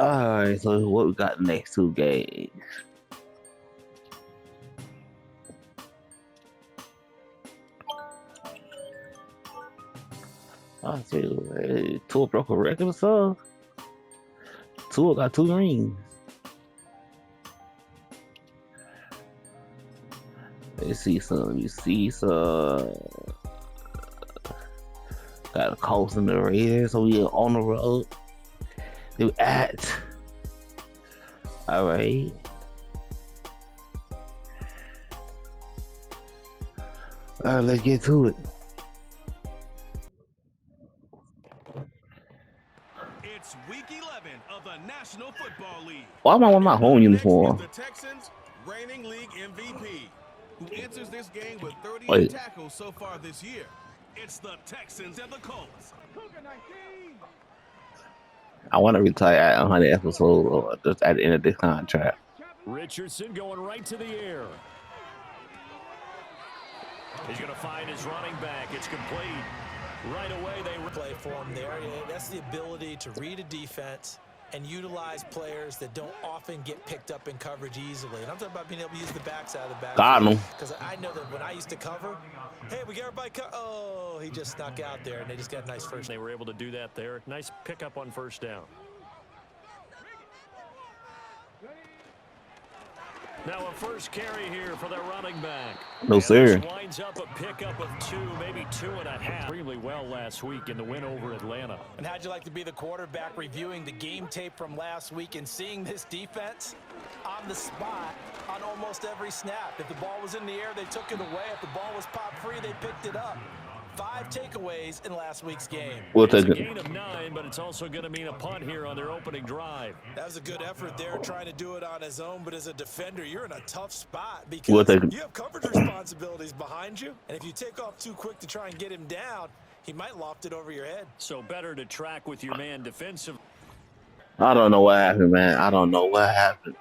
Alright, so what we got next 2 games? I see, Tua broke a record or so. Tua got 2 rings. Let's see some. You see some. Got a Colts in the Raiders, so we are on the road. They at. All right. All right, let's get to it. It's week 11 of the National Football League. Why am I wearing my home uniform? The Texans, reigning league MVP, who enters this game with 38 tackles so far this year. It's the Texans and the Colts. I want to retire at 100 episodes or just at the end of this contract. Richardson going right to the air. He's going to find his running back. It's complete. Right away, they play for him there. That's the ability to read a defense and utilize players that don't often get picked up in coverage easily. And I'm talking about being able to use the backside of the back. Got him. Because I know that when I used to cover, hey, we got everybody oh, he just snuck out there, and they just got a nice first. They were able to do that there. Nice pickup on first down. Now a first carry here for their running back. No, sir. Winds up a pickup of 2, maybe 2.5. Extremely well last week in the win over Atlanta. And how'd you like to be the quarterback reviewing the game tape from last week and seeing this defense on the spot on almost every snap? If the ball was in the air, they took it away. If the ball was popped free, they picked it up. 5 takeaways in last week's game. It's a gain of 9, but it's also going to mean a punt here on their opening drive. That was a good effort there, trying to do it on his own. But as a defender, you're in a tough spot because you have coverage responsibilities behind you. And if you take off too quick to try and get him down, he might loft it over your head. So better to track with your man defensive. I don't know what happened, man. I don't know what happened.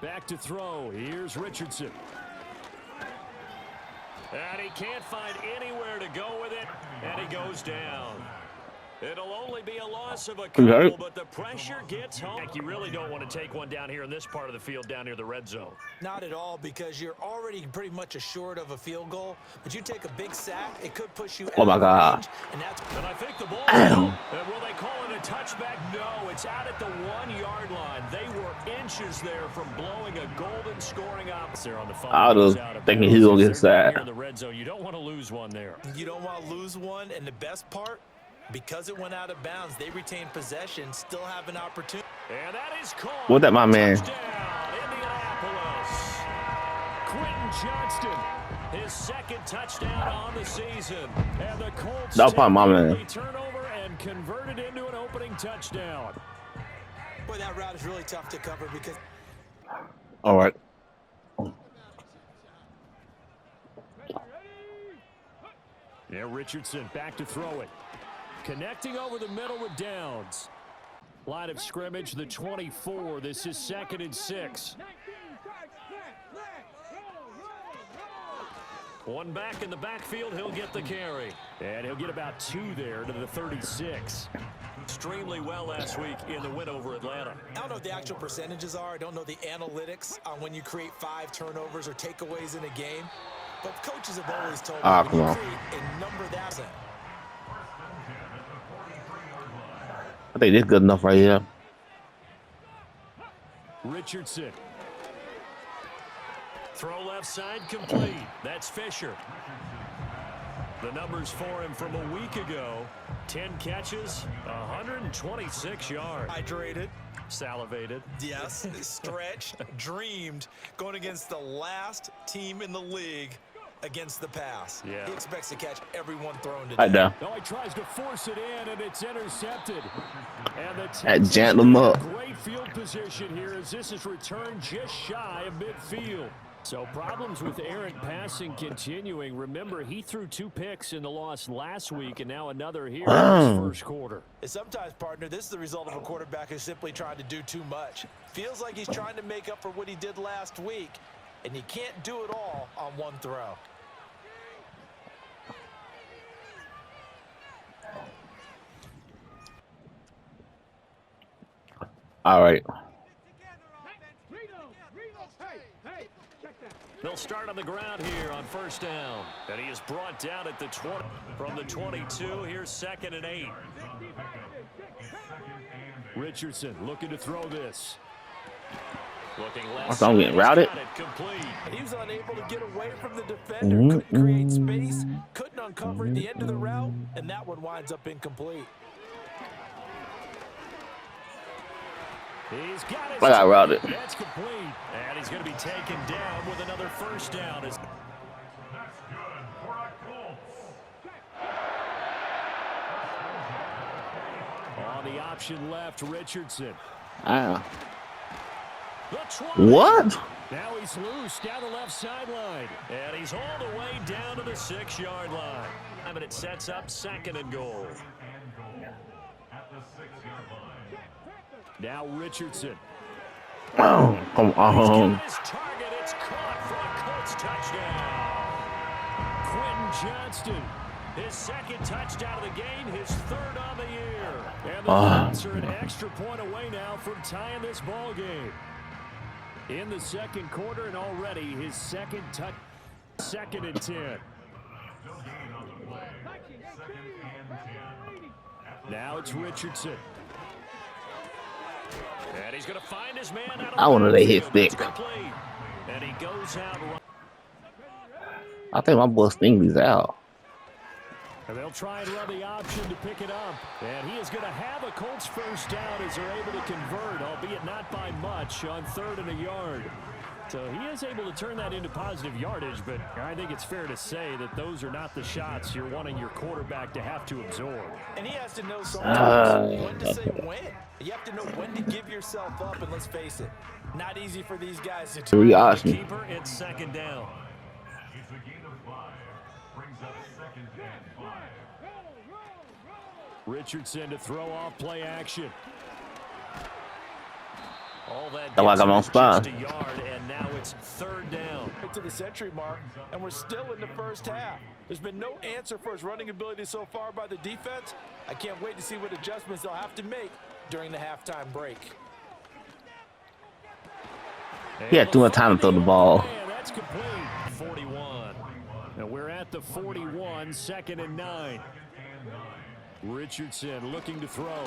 Back to throw. Here's Richardson. And he can't find anywhere to go with it, and he goes down. It'll only be a loss of a couple, but the pressure gets home. You really don't want to take one down here in this part of the field, down near the red zone. Not at all, because you're already pretty much assured of a field goal. But you take a big sack, it could push you out oh my God. range, and I think the ball. And will they call it a touchback? No, it's out at the 1-yard line. They were inches there from blowing a golden scoring option on the phone. I was thinking he's gonna get sacked. In the red zone, you don't want to lose one there. You don't want to lose one, and the best part, because it went out of bounds, they retain possession, still have an opportunity. And that is called. What that, my man? Touchdown, Indianapolis. Quentin Johnston, his second touchdown on the season. And the Colts that's probably my man. Turnover and converted into an opening touchdown. Boy, that route is really tough to cover because. All right. Yeah, Richardson back to throw it. Connecting over the middle with Downs. Line of scrimmage, the 24. This is 2nd and 6. One back in the backfield, he'll get the carry. And he'll get about 2 there to the 36. Extremely well last week in the win over Atlanta. I don't know what the actual percentages are. I don't know the analytics on when you create 5 turnovers or takeaways in a game. But coaches have always told me when you create a number that's it. I think this is good enough right here. Richardson. Throw left side complete. That's Fisher. The numbers for him from a week ago. 10 catches, 126 yards. Hydrated. Salivated. Yes, stretched, dreamed, going against the last team in the league against the pass. Yeah. He expects to catch everyone thrown today. Right there. No, he tries to force it in, and it's intercepted. And the That jammed him up. Great field position here as this is returned just shy of midfield. So problems with errant passing continuing. Remember, he threw 2 picks in the loss last week, and now another here in his first quarter. And sometimes, partner, this is the result of a quarterback who's simply trying to do too much. Feels like he's trying to make up for what he did last week, and he can't do it all on one throw. All right. They'll start on the ground here on first down. And he is brought down at the 20. From the 22, here's 2nd and 8. Richardson looking to throw this. Looking left. I'm getting routed. He was unable to get away from the defender. Couldn't create space. Couldn't uncover the end of the route. And that one winds up incomplete. He's got it. I got routed. That's complete. And he's going to be taken down with another first down. On the option left, Richardson. What? Now he's loose down the left sideline. And he's all the way down to the 6-yard line. And it sets up 2nd and goal. Now Richardson. Oh, come on. His target, it's caught for a Colts touchdown. Quentin Johnston, his 2nd touchdown of the game, his 3rd on the year. And the Colts are an extra point away now from tying this ball game. In the 2nd quarter, and already his 2nd touch. 2nd and 10. Now it's Richardson. And he's going to find his man out of I wanted to hit thick. And he goes out. I think my boy Stingley's out. And they'll try and run the option to pick it up. And he is going to have a Colts first down as they're able to convert, albeit not by much, on 3rd and a yard. So he is able to turn that into positive yardage, but I think it's fair to say that those are not the shots you're wanting your quarterback to have to absorb. And he has to know sometimes when to say when. You have to know when to give yourself up, and let's face it, not easy for these guys to do. Keeper, it's 2nd down. Richardson to throw off play action. All that like I'm on spot. Just a yard, and now it's 3rd down. To the century mark, and we're still in the first half. There's been no answer for his running ability so far by the defense. I can't wait to see what adjustments they'll have to make during the halftime break. He had too much time to throw the ball. That's complete. 41. And we're at the 41, 2nd and 9. Richardson looking to throw.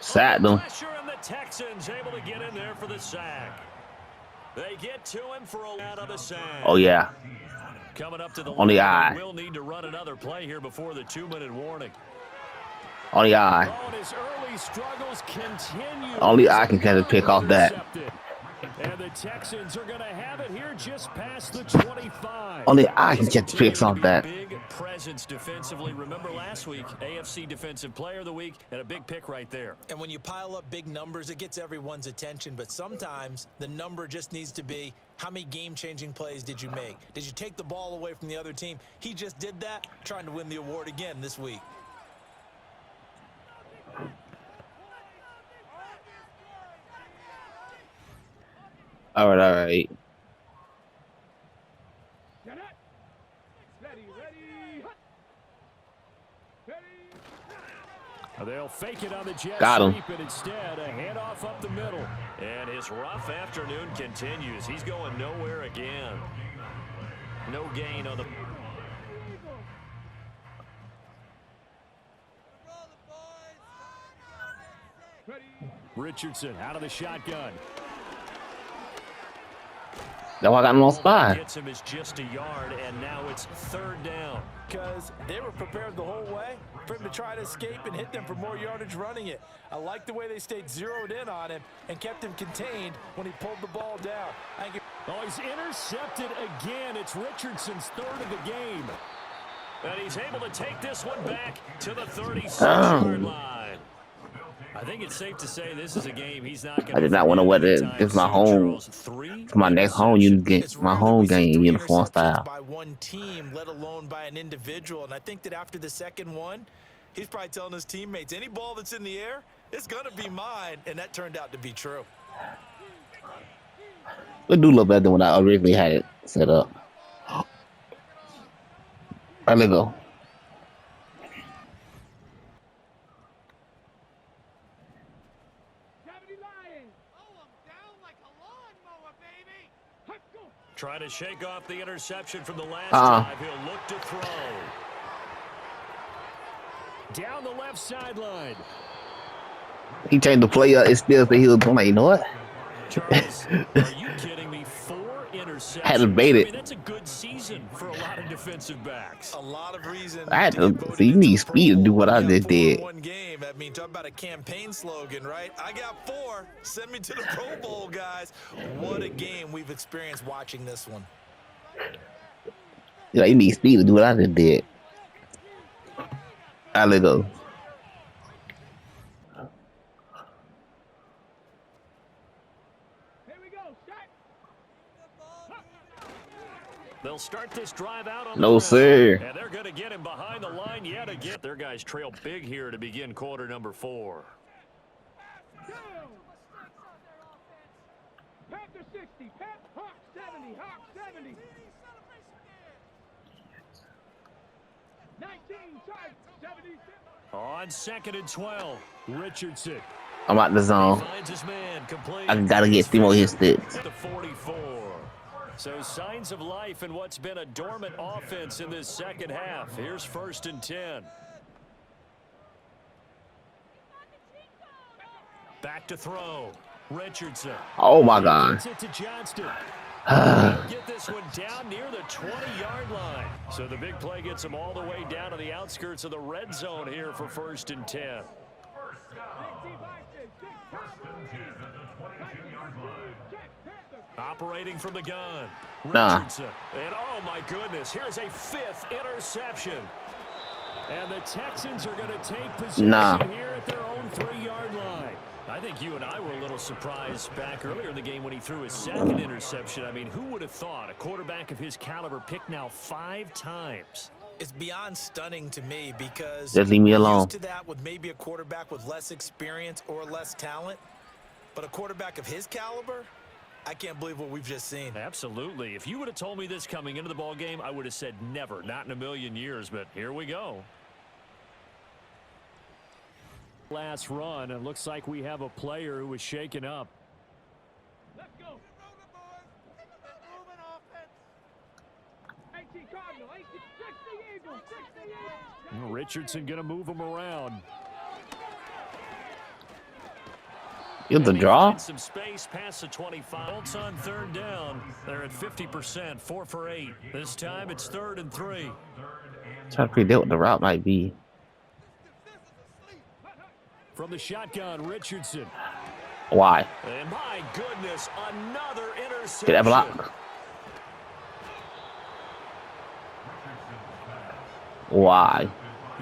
Sacked them. Pressure, and the Texans able to get in there for the sack. They get to him for a out of the sack. Oh yeah. Coming up to the on the eye. We'll need to run another play here before the 2-minute warning. On the eye. His early struggles continue. Only I can kind of pick off that. And the Texans are going to have it here just past the 25. Only I can get the picks off that. Big presence defensively. Remember last week, AFC Defensive Player of the Week, and a big pick right there. And when you pile up big numbers, it gets everyone's attention. But sometimes the number just needs to be, how many game-changing plays did you make? Did you take the ball away from the other team? He just did that, trying to win the award again this week. All right. They'll fake it on the jet Got him. sweep, and instead a handoff up the middle. And his rough afternoon continues. He's going nowhere again. No gain on the... Richardson out of the shotgun. That's why I got him on spot. Gets him is just a yard, and now it's 3rd down. Because they were prepared the whole way for him to try to escape and hit them for more yardage running it. I like the way they stayed zeroed in on him and kept him contained when he pulled the ball down. Oh, he's intercepted again. It's Richardson's 3rd of the game. And he's able to take this one back to the 36-yard line. I think it's safe to say this is a game he's not going to... I did not want to wear it. It's my home. It's my next home. You get my home game uniform style. By one team, let alone by an individual. And I think that after the second one, he's probably telling his teammates, any ball that's in the air, it's going to be mine. And that turned out to be true. It do look better than when I originally had it set up. All right, let's go. Trying to shake off the interception from the last drive. He'll look to throw. Down the left sideline. He changed the play up. It still say he was going. You know what? Charles, are you kidding me? 4 interceptions. Had to bait it. I mean, that's a good season for a lot of defensive backs. A lot of reasons. I had to see. You need speed to do what I just did. One game. I mean, talk about a campaign slogan, right? I got 4. Send me to the Pro Bowl, guys. What a game we've experienced watching this one. Yeah, you need speed to do what I just did. I let go. They'll start this drive out on No, sir. And they're going to get him behind the line yet again. Their guys trail big here to begin quarter number 4. Panther 60, Hawk 70, Hawk 70. 19, 70. On 2nd and 12, Richardson. I'm out the zone. Finds his man, complete. I gotta get 3 more hit sticks. The 44. So signs of life in what's been a dormant offense in this second half. Here's 1st and 10. Back to throw. Richardson. Oh my God. Gets it to Johnston. Get this one down near the 20-yard line. So the big play gets them all the way down to the outskirts of the red zone here for 1st and 10. Operating from the gun. Richardson. And oh my goodness, here's a 5th interception. And the Texans are going to take possession here at their own 3-yard line. I think you and I were a little surprised back earlier in the game when he threw his 2nd interception. I mean, who would have thought a quarterback of his caliber picked now 5 times? It's beyond stunning to me because just leave me alone. Used to that with maybe a quarterback with less experience or less talent, but a quarterback of his caliber, I can't believe what we've just seen. Absolutely. If you would have told me this coming into the ball game, I would have said never, not in a million years, but here we go. Last run, it looks like we have a player who was shaken up. Let's go. Moving offense. 18 Cardinal, 18, 60 Eagles, 60 Eagles. Richardson going to move him around. You have the draw? Some space past the 25. Bolts on 3rd down. They're at 50%, 4 for 8. This time it's 3rd and 3. Trying to predict what the route might be. From the shotgun, Richardson. Why? And my goodness, another interception. Get that block. Why?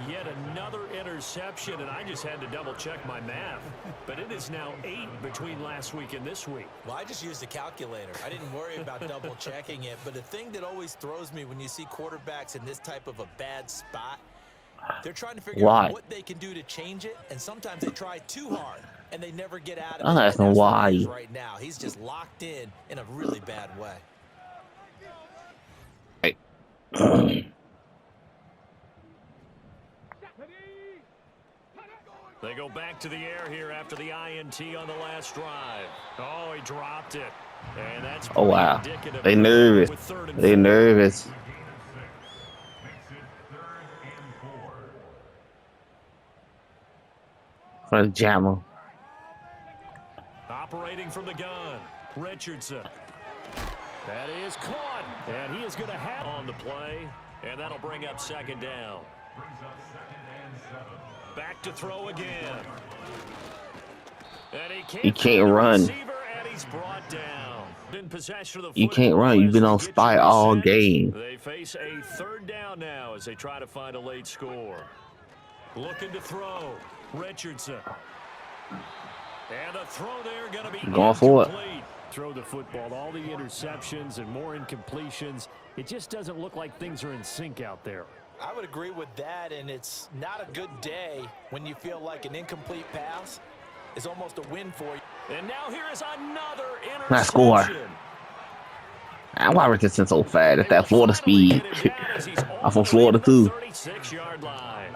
Yet another interception, and I just had to double-check my math. But it is now 8 between last week and this week. Well, I just used a calculator. I didn't worry about double-checking it. But the thing that always throws me when you see quarterbacks in this type of a bad spot, they're trying to figure out what they can do to change it, and sometimes they try too hard, and they never get out of it. I'm asking why. Right now, he's just locked in a really bad way. Hey. They go back to the air here after the INT on the last drive. Oh, he dropped it. And that's wow. They nervous. They nervous. For the jammer. Operating from the gun, Richardson. That is caught. And he is going to have on the play. And that'll bring up 2nd down. Back to throw again. And he can't run. And he's brought down. In possession of the you can't run. You've been on spy all game. They face a 3rd down now as they try to find a late score. Looking to throw. Richardson. And a throw there going to be going for it. Throw the football. All the interceptions and more incompletions. It just doesn't look like things are in sync out there. I would agree with that, and it's not a good day when you feel like an incomplete pass is almost a win for you. And now here is another interception. Nice score. Why Richardson so fast? That's that Florida speed. I'm from Florida too. 36-yard line.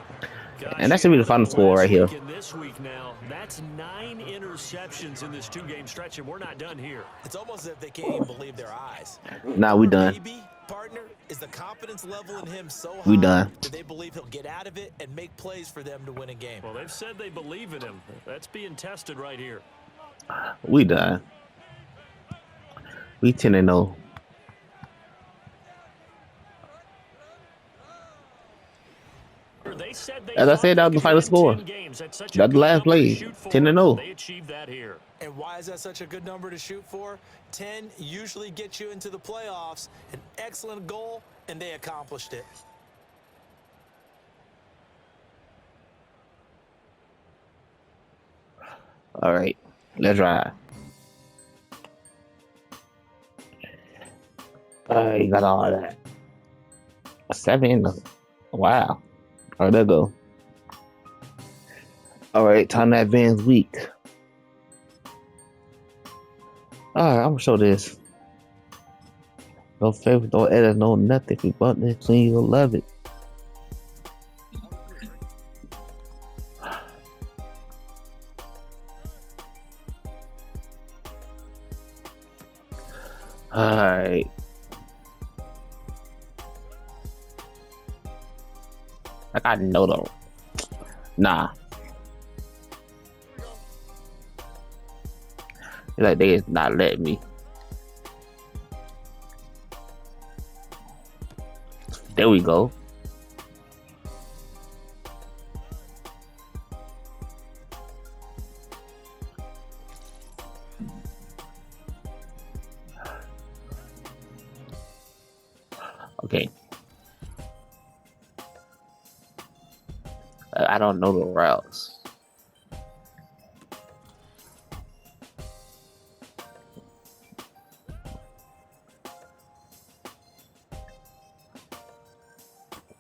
And that should be the final score right here. This week now, that's 9 interceptions in this 2-game stretch, and we're not done here. It's almost as if they can't even believe their eyes. Nah, we done. Maybe, partner, is the confidence level in him so high We done. that they believe he'll get out of it and make plays for them to win a game. Well, they've said they believe in him. That's being tested right here. We done. We 10-0. As I said, that was the final score. That's the last play. 10-0. They achieved that here. And why is that such a good number to shoot for? 10 usually gets you into the playoffs. An excellent goal, and they accomplished it. All right, let's ride. You got all that. 7. Wow. All right, there go. All right, time to advance week. All right, I'm gonna show this. No favorite, no edit, no nothing. If you want this clean, you'll love it. All right. I got no though. Nah. It's like they is not letting me. There we go. Okay. I don't know the routes.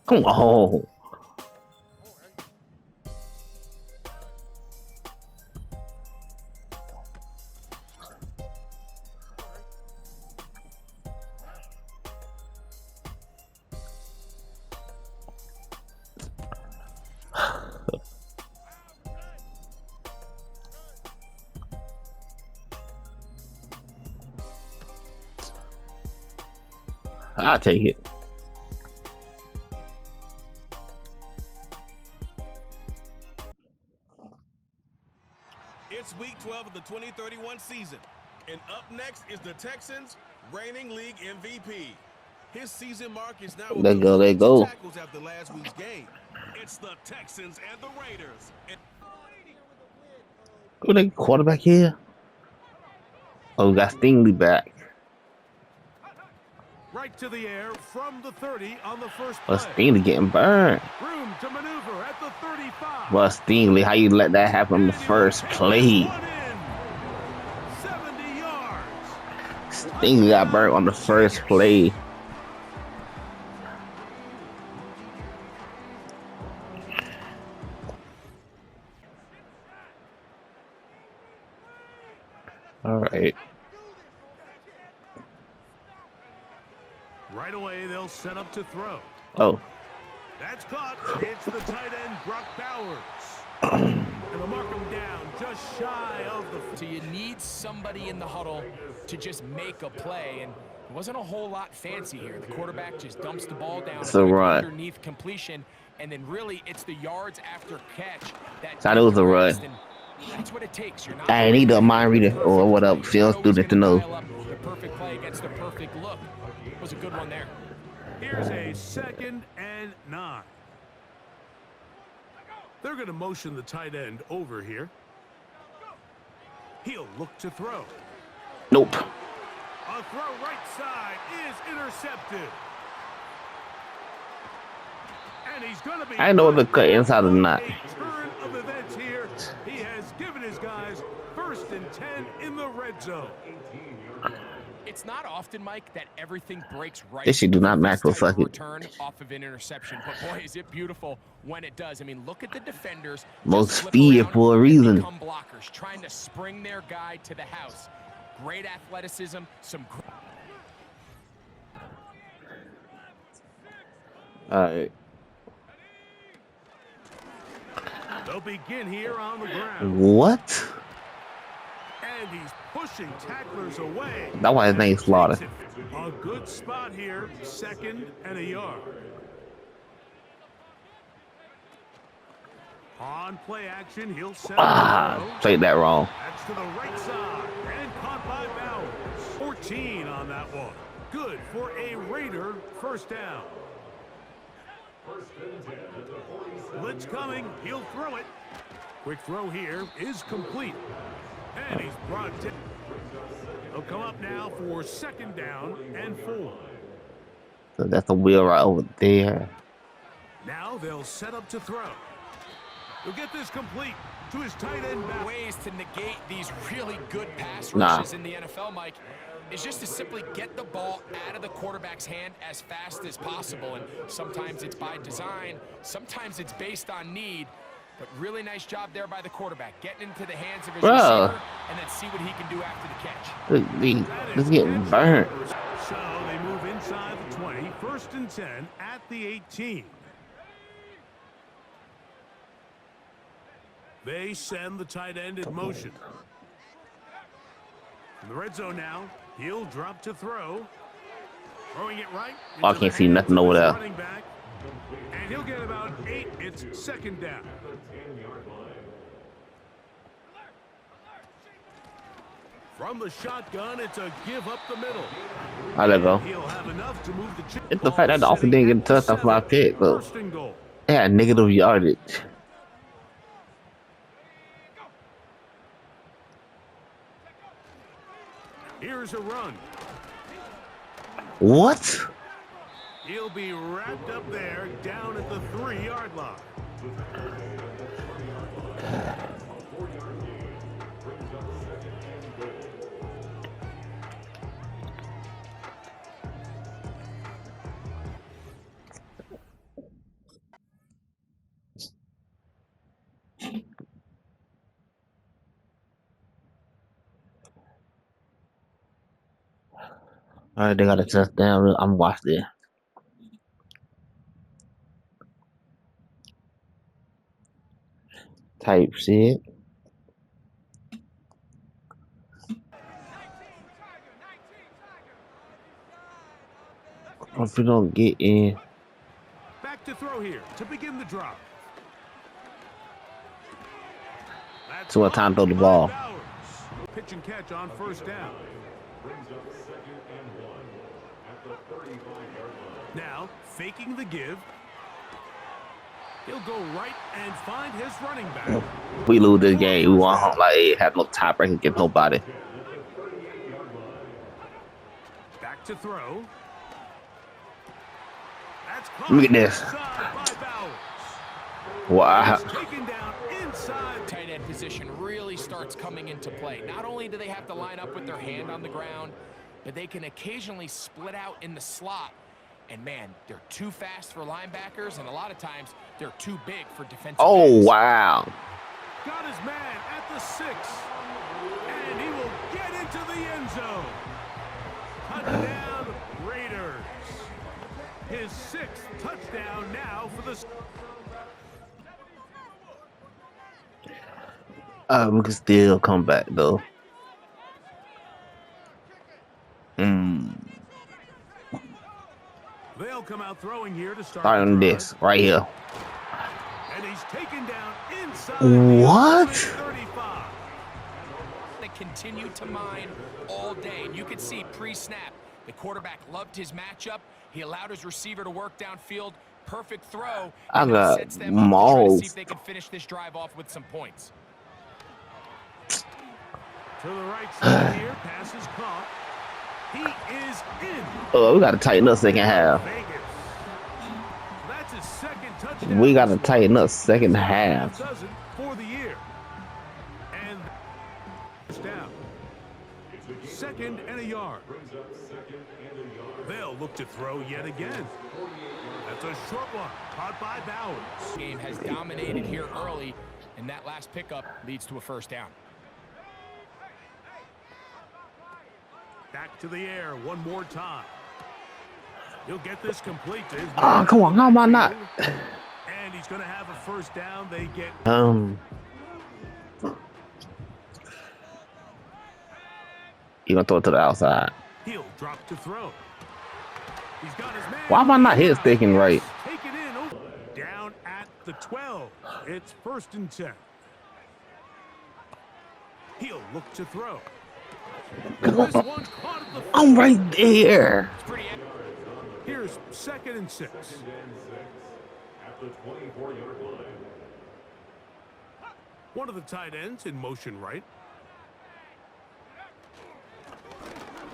Come on. I'll take it. It's week 12 of the 2031 season. And up next is the Texans' reigning league MVP. His season mark is now Let go. tackles after last week's game. It's the Texans and the Raiders. And Who the quarterback here? Oh, we got Stingley back. right to the air from the 30 on the first But play. Stingley getting burned. Room to maneuver at the 35. Well, Stingley, how you let that happen on the first play? 70 yards. Stingley got burnt on the first play. All right. Right away, they'll set up to throw. Oh, That's caught. It's the tight end, Brock Bowers. And they'll mark him down just shy of the... So you need somebody in the huddle to just make a play, and it wasn't a whole lot fancy here. The quarterback just dumps the ball down It's a run. underneath completion, and then really it's the yards after catch that. Thought it was a run. and That's what it takes. You're not I need a mind reader or what up, film student to know. The perfect play against the perfect look. It was a good one there. Here's a 2nd and 9. They're going to motion the tight end over here. He'll look to throw. Nope. A throw right side is intercepted. And he's going to be... I know if it cut inside or not. A turn of events here. He has given his guys 1st and 10 in the red zone. It's not often, Mike, that everything breaks right. This shit do not match with fucking return off of an interception, but boy, is it beautiful when it does. I mean, look at the defenders. most just slip speed around for a and reason. become blockers, trying to spring their guy to the house. Great athleticism, some. All right. They'll begin here on the ground. What? And he's pushing tacklers away. That's why his name's Slaughter. A good spot here, 2nd and a yard. On play action, he'll set up played that wrong. That's to the right side and caught by Bowers. 14 on that one. Good for a Raider first down. Blitz coming. He'll throw it. Quick throw here is complete. And he's brought down. He'll come up now for 2nd down and 4. So that's a wheel right over there. Now they'll set up to throw. He'll get this complete to his tight end back. Ways to negate these really good pass rushes in the NFL, Mike, is just to simply get the ball out of the quarterback's hand as fast as possible. And sometimes it's by design, sometimes it's based on need. But really nice job there by the quarterback, getting into the hands of his receiver and then see what he can do after the catch. Let's get burnt. So they move inside the 20, 1st and 10 at the 18. They send the tight end in motion. In the red zone now, he'll drop to throw. Throwing it right. I can't see nothing over there. And he'll get about 8. It's 2nd down. From the shotgun, it's a give up the middle. I let go. He'll have enough to move the It's the fact that the offense didn't get a touchdown for my pick, though. They had negative yardage. Here's a run. What? He'll be wrapped up there down at the 3-yard line. All right, they got a touchdown. I'm watching it. Type shit. If we don't get in. Back to throw here to begin the drop. So what time to throw the ball? Pitch and catch on 1st down. Now, faking the give. He'll go right and find his running back. We lose this game. We won't have no tiebreaker against nobody. Back to throw. That's Look at this. Wow. Taken down inside. Tight end position really starts coming into play. Not only do they have to line up with their hand on the ground, but they can occasionally split out in the slot. And man, they're too fast for linebackers, and a lot of times they're too big for defensive ends. Wow. Got his man at the 6. And he will get into the end zone. Touchdown, Raiders. His 6th touchdown now for the... We can still come back, though. They'll come out throwing here to start. On this right here. And he's taken down inside. What? 35. They continue to mine all day. And you could see pre-snap, the quarterback loved his matchup. He allowed his receiver to work downfield. Perfect throw. I got sets them up to try to see if they can finish this drive off with some points. To the right side here, pass is caught. He is in. Oh, we got to tighten up 2nd half. Vegas. That's his 2nd touchdown. We got to tighten up 2nd half. Doesn't for the year. And it's down. 2nd and a yard. They'll look to throw yet again. That's a short one, caught by Bowers. Game has dominated here early, and that last pickup leads to a 1st down. Back to the air one more time. He'll get this complete to his Oh, come on. How am I not? And And he's going to have a first down. They get... You gonna throw it to the outside. He'll drop to throw. He's got his man. Why am I not hit sticking right? Take it in. Over. Down at the 12. It's 1st and 10. He'll look to throw. This one caught at the I'm right there. Here's 2nd and 6. At the 24-yard line. One of the tight ends in motion right.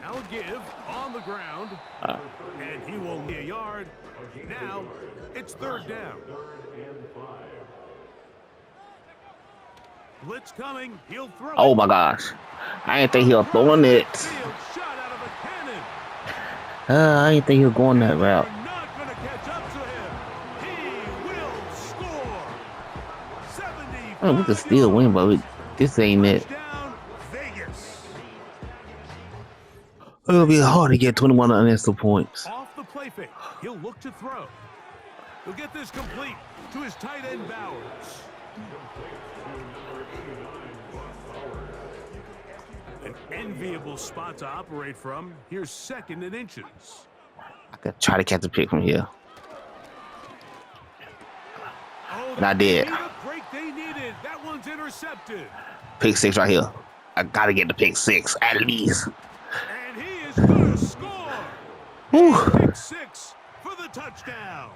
Now a give on the ground. And he will need a yard. Now it's 3rd down. Blitz coming. He'll throw. Oh my gosh. I didn't think he was throwing it. Shot out of a cannon. I didn't think he was going that route. They're not going to catch up to him. He will score. 70. Oh, we could still win, but this ain't it. Touchdown, Vegas. It'll be hard to get 21 unanswered points. Off the play fake. He'll look to throw. He'll get this complete to his tight end Bowers. An enviable spot to operate from. Here's 2nd and inches. I could try to catch a pick from here. Oh, And I did. the break they needed. That one's intercepted. Pick 6 right here. I gotta get the pick 6 at least. And he is going to score. Whew. Pick 6 for the touchdown.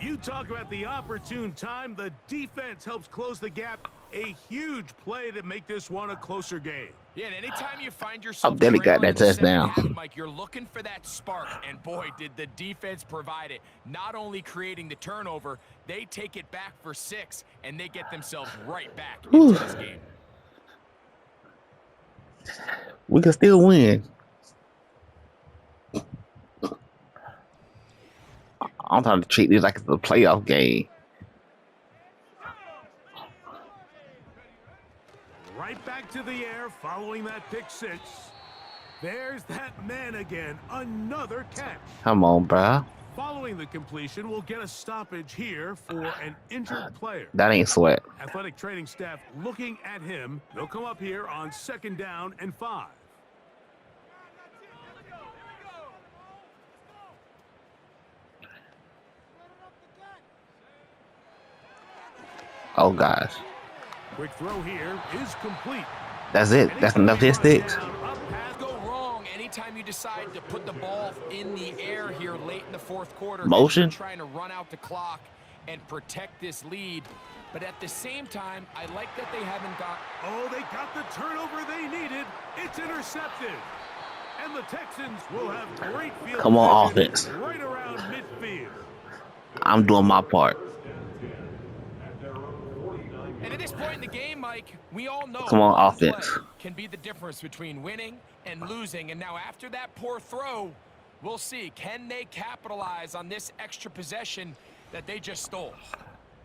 You talk about the opportune time. The defense helps close the gap. A huge play to make this one a closer game. Yeah, and anytime you find yourself Delhi got that trailing in the touchdown. second half, Mike, you're looking for that spark, and boy, did the defense provide it. Not only creating the turnover, they take it back for 6, and they get themselves right back into this game. We can still win. I'm trying to treat this like it's a playoff game. Right back to the air following that pick 6. There's that man again. Another catch. Come on, bro. Following the completion, we'll get a stoppage here for an injured player. That ain't sweat. Athletic training staff looking at him. They'll come up here on 2nd down and 5. Oh gosh. Quick throw here is complete. That's it. That's enough hit sticks. Go wrong anytime you decide to put the ball in the air here late in the 4th quarter. Motion. Trying to run out the clock and protect this lead. But at the same time, I like that they haven't got... Oh, they got the turnover they needed. It's intercepted. And the Texans will have great field Come on, position offense. right around midfield. I'm doing my part. And at this point in the game, Mike, we all know Come on, one offense. play can be the difference between winning and losing. And now after that poor throw, we'll see. Can they capitalize on this extra possession that they just stole?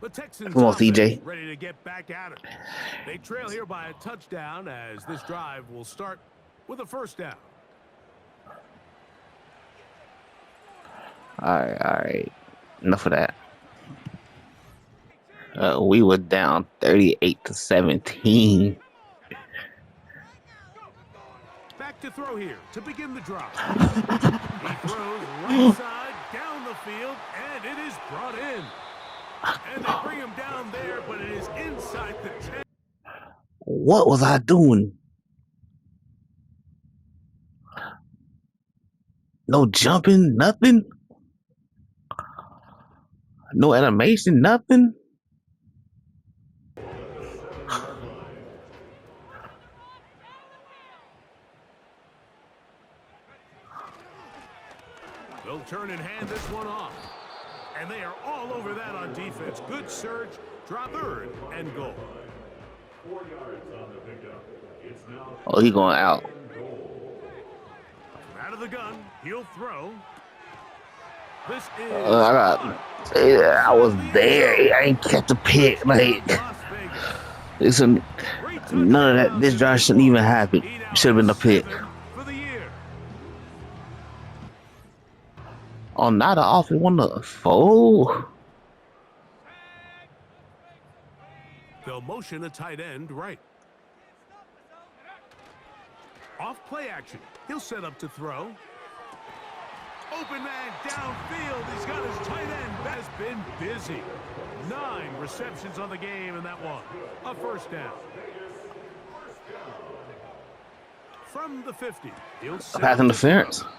The Texans Come on, CJ. ready to get back at it. They trail here by a touchdown as this drive will start with a first down. All right. Enough of that. We were down 38-17. Back to throw here to begin the drive. He throws right side down the field, and it is brought in. And they bring him down there, but it is inside the 10. What was I doing? No jumping, nothing. No animation, nothing. They'll turn and hand this one off. And they are all over that on defense. Good surge, drop 3rd and goal. 4 yards on the pickup. It's now Oh, he going out. Out of the gun, he'll throw. This is I was there. I ain't catch the pick. Like, Las Vegas. it's none of that. This drive shouldn't even happen. Should have been a pick. For the year. Oh, not the offense. One of the four. They'll motion a tight end right. Off play action. He'll set up to throw. Open man downfield. He's got his tight end. Has been busy. 9 receptions on the game in that one. A first down. From the 50. He'll set Pass up to interference. throw.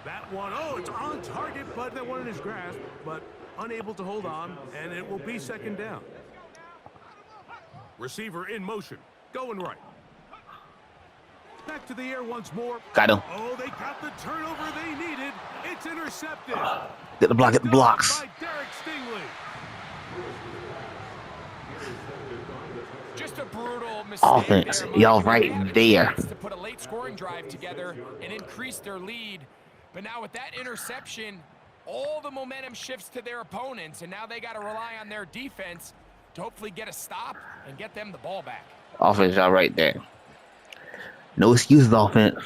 That one, oh, it's on target, but that one in his grasp, but unable to hold on, and it will be second down. Receiver in motion, going right. Back to the air once more. Got him. Oh, they got the turnover they needed. It's intercepted. Get the block. Get the blocks. By Derek Stingley. Just a brutal mistake Offense, there, y'all Mike. right They had a there. chance to put a late scoring drive together and increase their lead. But now with that interception, all the momentum shifts to their opponents, and now they got to rely on their defense to hopefully get a stop and get them the ball back. Offense, y'all right there. No excuses, offense.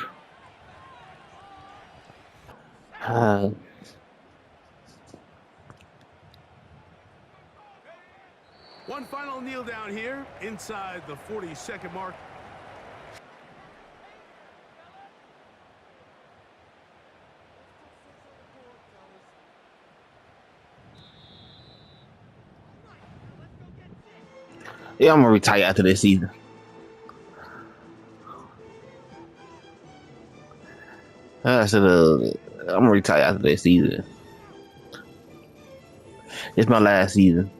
One final kneel down here inside the 40-second mark. Yeah, I'm gonna retire after this season. I'm gonna retire after this season. It's my last season.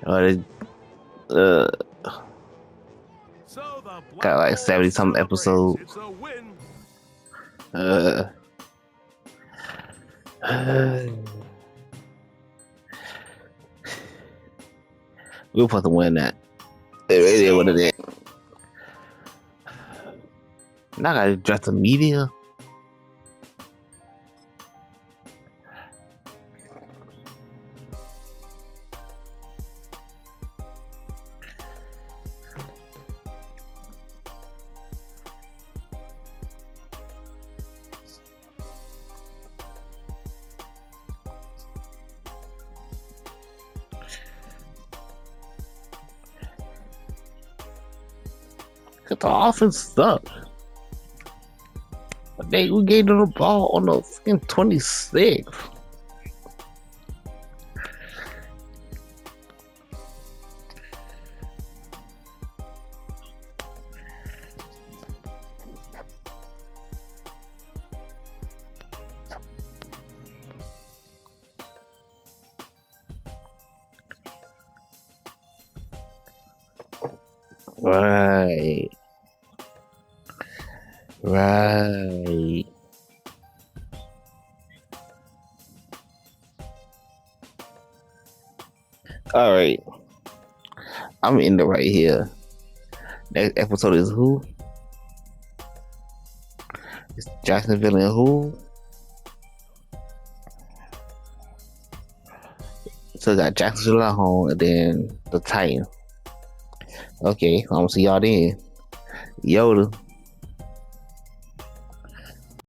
So the Got like 70-something episodes. It's a win. We're supposed to win that. It is what it is. Now I gotta address the media. Cause the offense sucks. We gave them the ball on the fucking 26th. Right. Right. All right. I'm in the right here. Next episode is who? It's Jacksonville and who? So I got Jacksonville at home and then the Titans. Okay, I'm gonna see y'all then. Yoda.